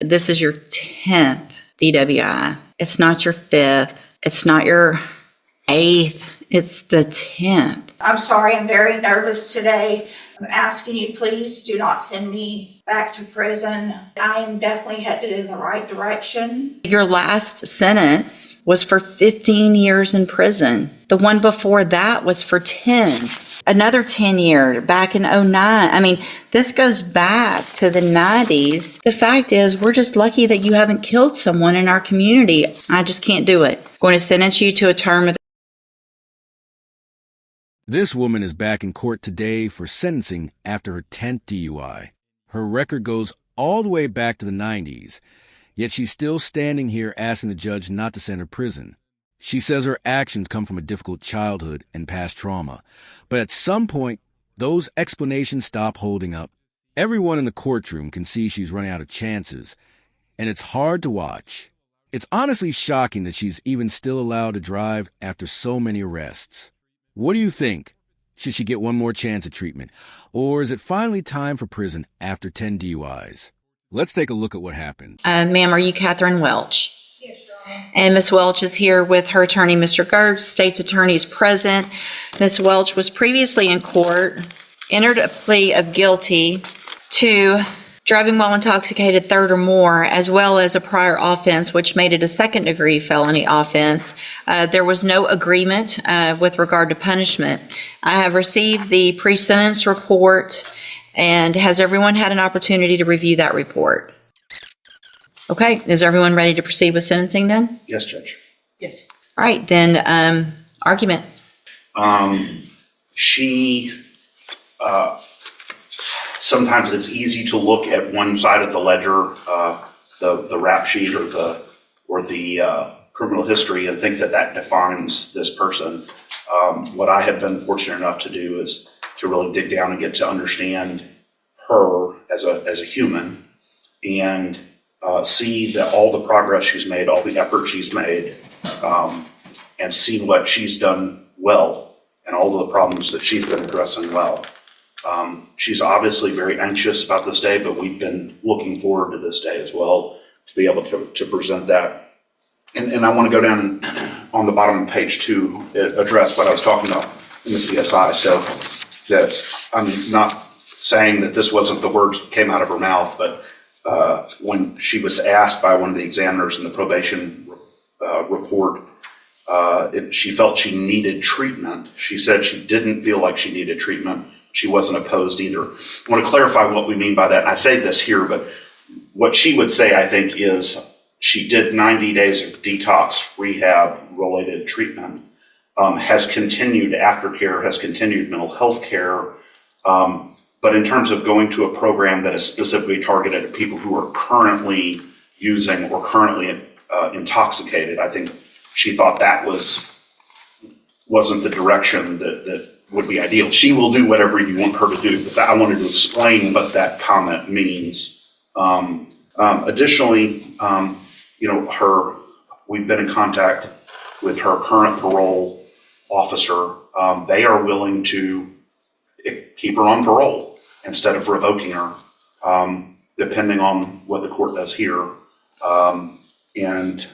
This is your 10th DWI. It's not your 5th. It's not your 8th. It's the 10th. I'm sorry, I'm very nervous today. I'm asking you, please do not send me back to prison. I am definitely headed in the right direction. Your last sentence was for 15 years in prison. The one before that was for 10. Another 10 year back in 09. I mean, this goes back to the 90s. The fact is, we're just lucky that you haven't killed someone in our community. I just can't do it. I'm going to sentence you to a term of. This woman is back in court today for sentencing after her 10th DUI. Her record goes all the way back to the 90s, yet she's still standing here asking the judge not to send her to prison. She says her actions come from a difficult childhood and past trauma, but at some point, those explanations stop holding up. Everyone in the courtroom can see she's running out of chances, and it's hard to watch. It's honestly shocking that she's even still allowed to drive after so many arrests. What do you think? Should she get one more chance at treatment? Or is it finally time for prison after 10 DUIs? Let's take a look at what happened. Ma'am, are you Catherine Welch? Yes, Your Honor. And Ms. Welch is here with her attorney, Mr. Gertz. State's attorney is present. Ms. Welch was previously in court, entered a plea of guilty to driving while intoxicated third or more, as well as a prior offense, which made it a second-degree felony offense. There was no agreement with regard to punishment. I have received the pre-sentence report, and has everyone had an opportunity to review that report? Okay, is everyone ready to proceed with sentencing then? Yes, Judge. Yes. All right, then, argument. Sometimes it's easy to look at one side of the ledger, the rap sheet or the criminal history, and think that that defines this person. What I have been fortunate enough to do is to really dig down and get to understand her as a human, and see that all the progress she's made, all the effort she's made, and see what she's done well and all of the problems that she's been addressing well. She's obviously very anxious about this day, but we've been looking forward to this day as well to be able to present that. And I want to go down on the bottom of page 2, address what I was talking about in the CSI. So that I'm not saying that this wasn't the words that came out of her mouth, but when she was asked by one of the examiners in the probation report, if she felt she needed treatment, she said she didn't feel like she needed treatment. She wasn't opposed either. I want to clarify what we mean by that. And I say this here, but what she would say, I think, is she did 90 days of detox rehab related treatment, has continued aftercare, has continued mental health care. But in terms of going to a program that is specifically targeted at people who are currently using or currently intoxicated, I think she thought that wasn't the direction that would be ideal. She will do whatever you want her to do, but I wanted to explain what that comment means. Additionally, we've been in contact with her current parole officer. They are willing to keep her on parole instead of revoking her, depending on what the court does here. And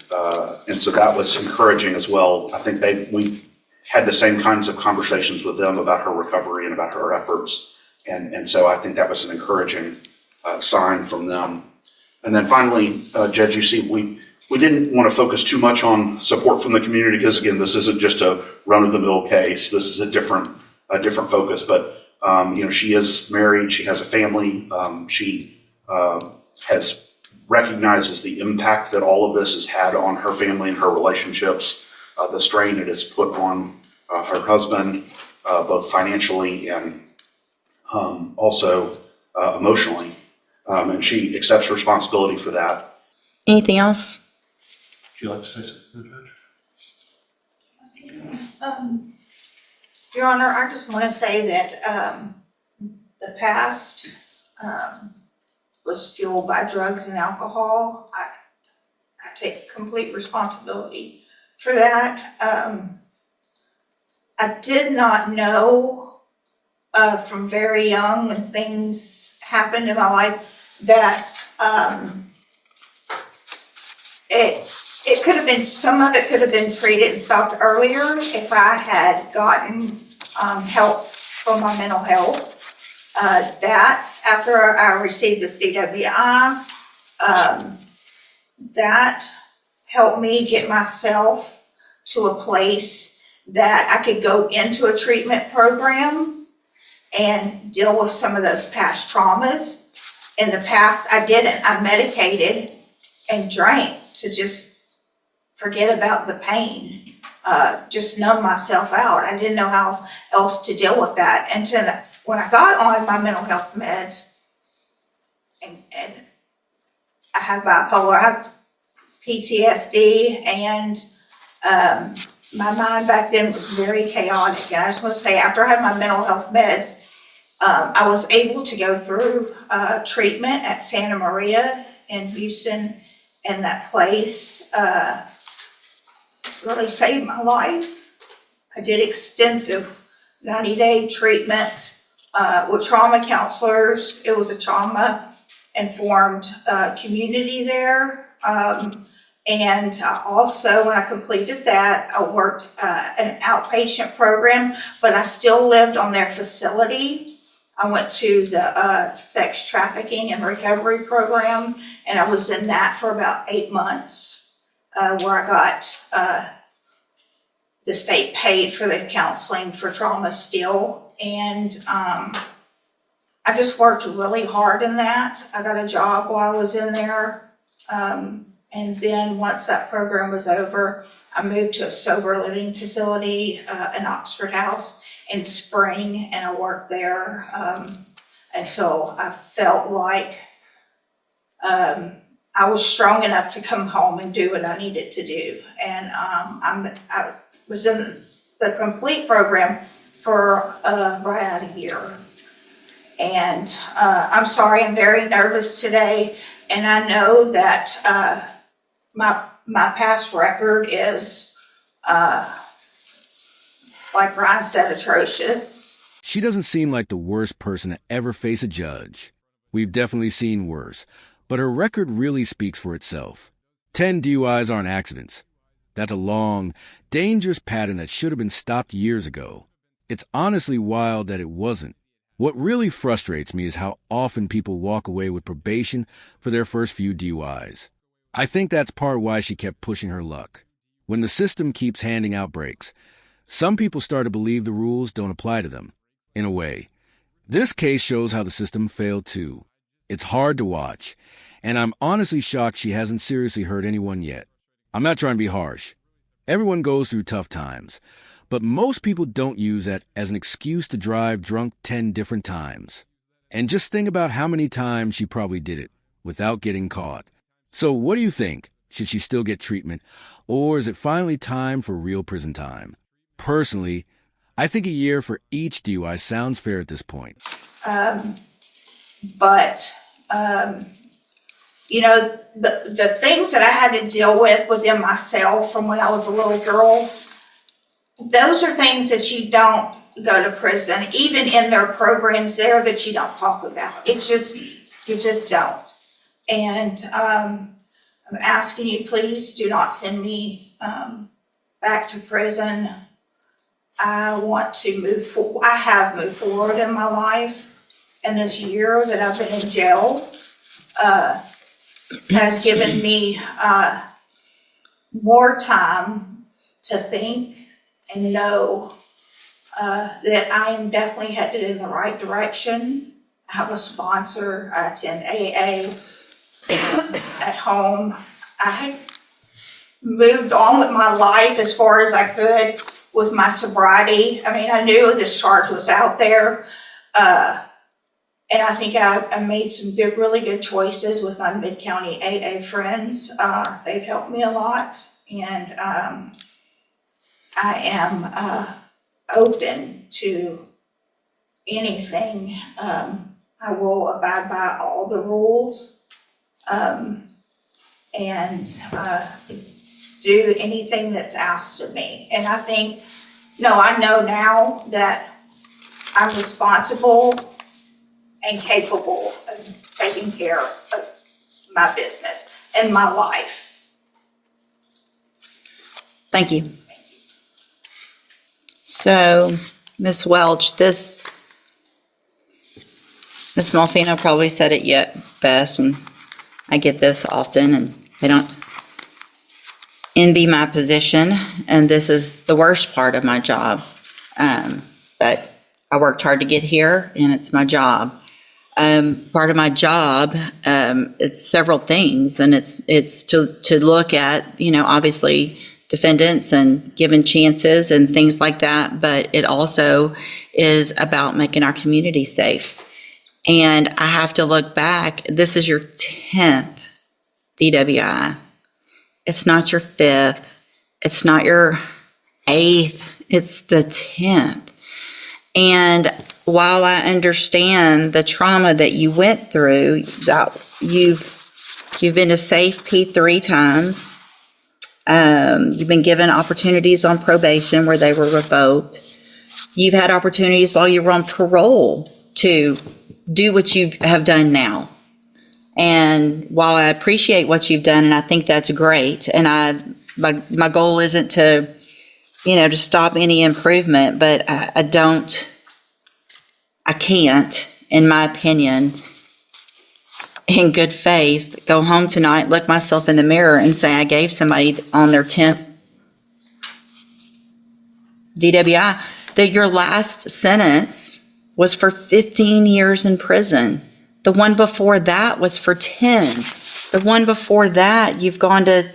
so that was encouraging as well. I think we had the same kinds of conversations with them about her recovery and about her efforts. And so I think that was an encouraging sign from them. And then finally, Judge, you see, we didn't want to focus too much on support from the community because, again, this isn't just a run-of-the-mill case. This is a different focus. But, she is married. She has a family. She recognizes the impact that all of this has had on her family and her relationships. The strain it has put on her husband, both financially and also emotionally. And she accepts responsibility for that. Anything else? Would you like to say something, Judge? Your Honor, I just want to say that the past was fueled by drugs and alcohol. I take complete responsibility for that. I did not know from very young when things happened in my life that it could have been, some of it could have been treated and stopped earlier if I had gotten, help for my mental health. That, after I received this DWI, that helped me get myself to a place that I could go into a treatment program and deal with some of those past traumas. In the past, I didn't. I medicated and drank to just forget about the pain, just numb myself out. I didn't know how else to deal with that. And when I got on my mental health meds, and I have bipolar, I have PTSD, and my mind back then was very chaotic. And I just want to say, after I had my mental health meds, I was able to go through treatment at Santa Maria in Houston, and that place really saved my life. I did extensive 90-day treatment with trauma counselors. It was a trauma-informed community there. And also, when I completed that, I worked an outpatient program, but I still lived on their facility. I went to the sex trafficking and recovery program, and I was in that for about 8 months, where I got the state paid for the counseling for trauma still. And I just worked really hard in that. I got a job while I was in there. And then once that program was over, I moved to a sober living facility in Oxford House in spring, and I worked there until I felt like I was strong enough to come home and do what I needed to do. And I was in the complete program for right out of a year. And I'm sorry, I'm very nervous today, and I know that my past record is, like Brian said, atrocious. She doesn't seem like the worst person to ever face a judge. We've definitely seen worse, but her record really speaks for itself. 10 DUIs aren't accidents. That's a long, dangerous pattern that should have been stopped years ago. It's honestly wild that it wasn't. What really frustrates me is how often people walk away with probation for their first few DUIs. I think that's part why she kept pushing her luck. When the system keeps handing out breaks, some people start to believe the rules don't apply to them. In a way, this case shows how the system failed too. It's hard to watch, and I'm honestly shocked she hasn't seriously hurt anyone yet. I'm not trying to be harsh. Everyone goes through tough times, but most people don't use that as an excuse to drive drunk 10 different times. And just think about how many times she probably did it without getting caught. So what do you think? Should she still get treatment, or is it finally time for real prison time? Personally, I think a year for each DUI sounds fair at this point. You know, the things that I had to deal with within myself from when I was a little girl, those are things that you don't go to prison, even in their programs there, that you don't talk about. It's just, you just don't. And I'm asking you, please do not send me back to prison. I want to move forward. I have moved forward in my life, and this year that I've been in jail has given me more time to think and know that I am definitely headed in the right direction. I have a sponsor. I attend AA at home. I had moved on with my life as far as I could with my sobriety. I mean, I knew this charge was out there. And I think I made some good, really good choices with my Mid-County AA friends. They've helped me a lot, and I am open to anything. I will abide by all the rules and do anything that's asked of me. And I think, I know now that I'm responsible and capable of taking care of my business and my life. Thank you. So, Ms. Welch, Ms. Malfino probably said it yet best, and I get this often, and they don't envy my position, and this is the worst part of my job. But I worked hard to get here, and it's my job. Part of my job, it's several things, and it's to look at, obviously defendants and giving chances and things like that, but it also is about making our community safe. And I have to look back. This is your 10th DWI. It's not your 5th. It's not your 8th. It's the 10th. And while I understand the trauma that you went through, that you've been to Safe P 3 times. You've been given opportunities on probation where they were revoked. You've had opportunities while you were on parole to do what you have done now. And while I appreciate what you've done, and I think that's great, and my goal isn't to, to stop any improvement, but I can't, in my opinion, in good faith, go home tonight, look myself in the mirror and say I gave somebody on their 10th DWI, that your last sentence was for 15 years in prison. The one before that was for 10. The one before that, you've gone to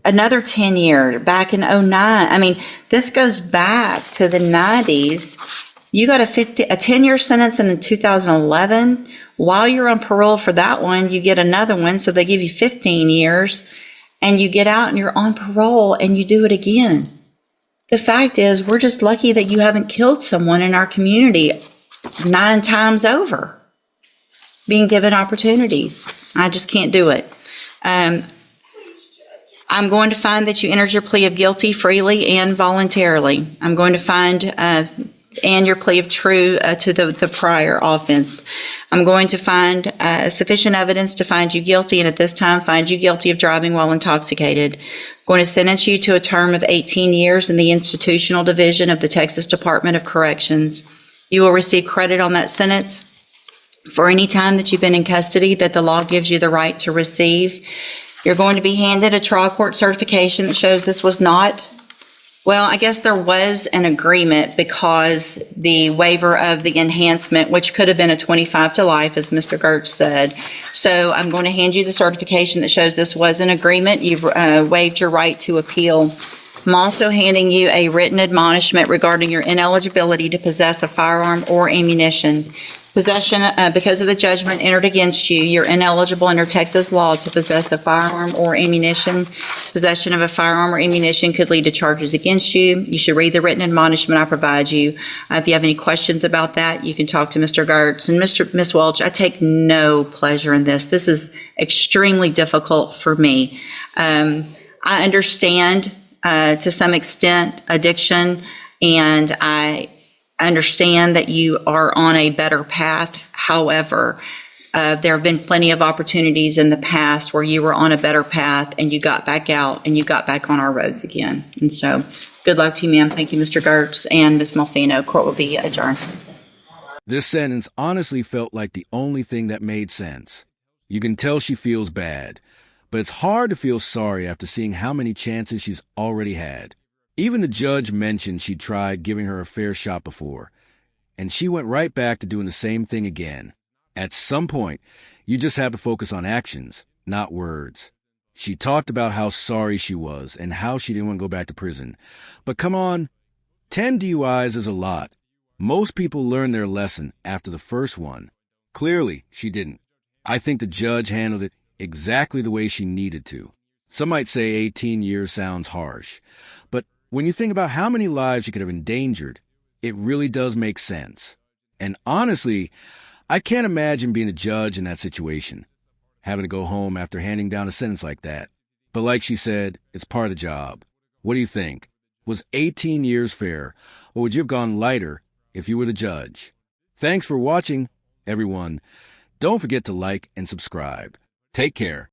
another 10 year, back in 09. I mean, this goes back to the 90s. You got a 10-year sentence in 2011. While you're on parole for that one, you get another one. So they give you 15 years and you get out and you're on parole and you do it again. The fact is, we're just lucky that you haven't killed someone in our community 9 times over, being given opportunities. I just can't do it. I'm going to find that you entered your plea of guilty freely and voluntarily. I'm going to find and your plea of true to the prior offense. I'm going to find sufficient evidence to find you guilty, and at this time find you guilty of driving while intoxicated. I'm going to sentence you to a term of 18 years in the institutional division of the Texas Department of Corrections. You will receive credit on that sentence for any time that you've been in custody that the law gives you the right to receive. You're going to be handed a trial court certification that shows this was not, well, I guess there was an agreement because the waiver of the enhancement, which could have been a 25 to life, as Mr. Gertz said. So I'm going to hand you the certification that shows this was an agreement. You've waived your right to appeal. I'm also handing you a written admonishment regarding your ineligibility to possess a firearm or ammunition. Possession, because of the judgment entered against you, you're ineligible under Texas law to possess a firearm or ammunition. Possession of a firearm or ammunition could lead to charges against you. You should read the written admonishment I provide you. If you have any questions about that, you can talk to Mr. Gertz. And Ms. Welch, I take no pleasure in this. This is extremely difficult for me. I understand to some extent addiction, and I understand that you are on a better path. However, there have been plenty of opportunities in the past where you were on a better path and you got back out and you got back on our roads again. And so good luck to you, ma'am. Thank you, Mr. Gertz and Ms. Malfino. Court will be adjourned. This sentence honestly felt like the only thing that made sense. You can tell she feels bad, but it's hard to feel sorry after seeing how many chances she's already had. Even the judge mentioned she'd tried giving her a fair shot before, and she went right back to doing the same thing again. At some point, you just have to focus on actions, not words. She talked about how sorry she was and how she didn't want to go back to prison. But come on, 10 DUIs is a lot. Most people learn their lesson after the first one. Clearly, she didn't. I think the judge handled it exactly the way she needed to. Some might say 18 years sounds harsh, but when you think about how many lives she could have endangered, it really does make sense. And honestly, I can't imagine being a judge in that situation, having to go home after handing down a sentence like that. But like she said, it's part of the job. What do you think? Was 18 years fair, or would you have gone lighter if you were the judge? Thanks for watching, everyone. Don't forget to like and subscribe. Take care.